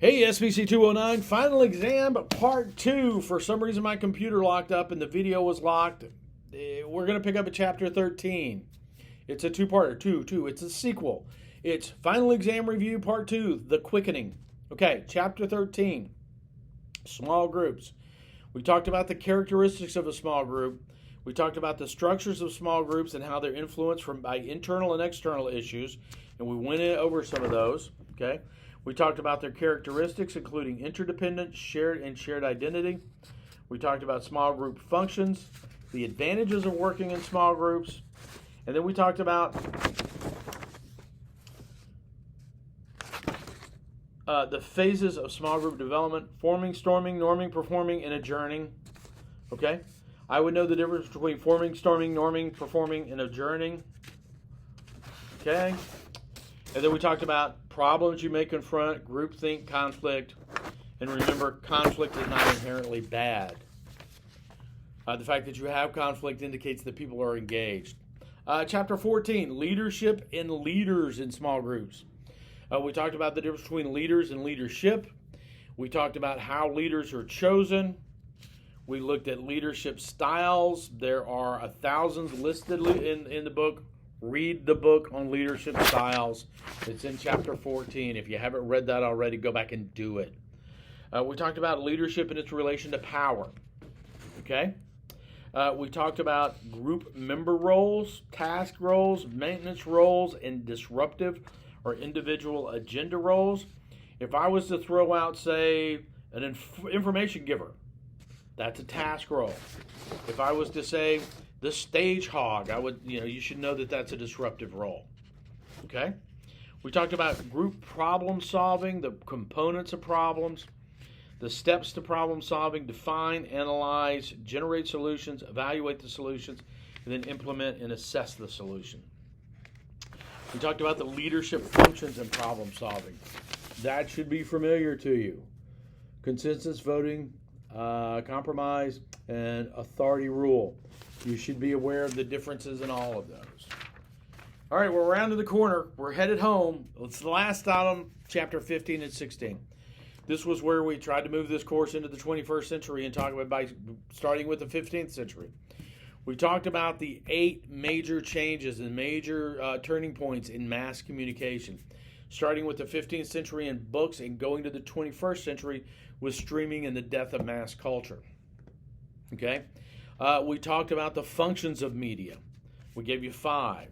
Hey, SPC-209, final exam, part 2. For some reason, my computer locked up and the video was locked. We're going to pick up at chapter 13. It's a two-parter, two. It's a sequel. It's final exam review, part 2, the quickening. Okay, chapter 13, small groups. We talked about the characteristics of a small group. We talked about the structures of small groups and how they're influenced by internal and external issues. And we went over some of those, okay? We talked about their characteristics, including interdependence, shared identity. We talked about small group functions, the advantages of working in small groups. And then we talked about the phases of small group development: forming, storming, norming, performing, and adjourning. Okay? I would know the difference between forming, storming, norming, performing, and adjourning. Okay? And then we talked about problems you may confront, groupthink, conflict. And remember, conflict is not inherently bad. The fact that you have conflict indicates that people are engaged. Chapter 14, leadership and leaders in small groups. We talked about the difference between leaders and leadership. We talked about how leaders are chosen. We looked at leadership styles. There are thousands listed in the book. Read the book on leadership styles. It's in chapter 14. If you haven't read that already, go back and do it. We talked about leadership and its relation to power. Okay? We talked about group member roles, task roles, maintenance roles, and disruptive or individual agenda roles. If I was to throw out, say, an information giver, that's a task role. If I was to say the stage hog, you should know that that's a disruptive role. Okay? We talked about group problem solving, the components of problems, the steps to problem solving: define, analyze, generate solutions, evaluate the solutions, and then implement and assess the solution. We talked about the leadership functions in problem solving. That should be familiar to you: consensus voting, compromise, and authority rule. You should be aware of the differences in all of those. All right, we're around to the corner. We're headed home. It's the last item, chapter 15 and 16. This was where we tried to move this course into the 21st century and talk about by starting with the 15th century. We talked about the 8 major changes and major turning points in mass communication, starting with the 15th century in books and going to the 21st century with streaming and the death of mass culture. Okay? We talked about the functions of media. We gave you 5.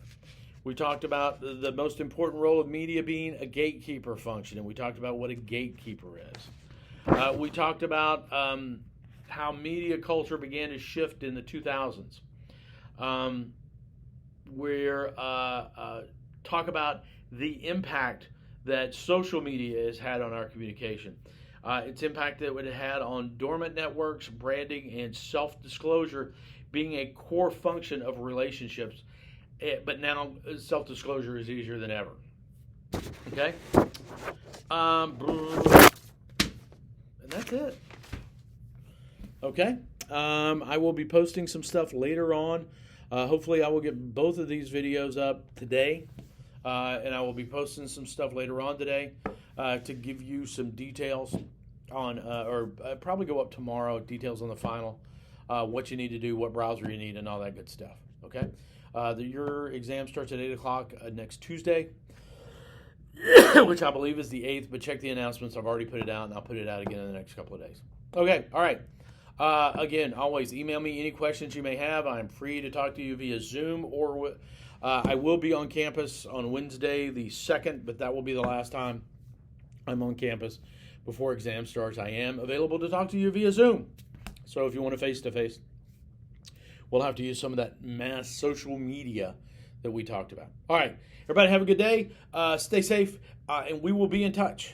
We talked about the most important role of media being a gatekeeper function, and we talked about what a gatekeeper is. We talked about how media culture began to shift in the 2000s. Talk about the impact that social media has had on our communication. Its impact that it had on dormant networks, branding, and self-disclosure being a core function of relationships. But now self-disclosure is easier than ever. Okay? And that's it. Okay? I will be posting some stuff later on. Hopefully I will get both of these videos up today. And I will be posting some stuff later on today to give you some details on, or probably go up tomorrow, details on the final, what you need to do, what browser you need, and all that good stuff. Okay? Your exam starts at 8 o'clock next Tuesday, which I believe is the 8th, but check the announcements. I've already put it out, and I'll put it out again in the next couple of days. Okay, all right. Again, always email me any questions you may have. I'm free to talk to you via Zoom, or I will be on campus on Wednesday the 2nd, but that will be the last time I'm on campus before exam starts. I am available to talk to you via Zoom. So if you want a face-to-face, we'll have to use some of that mass social media that we talked about. All right, everybody have a good day. Stay safe, and we will be in touch.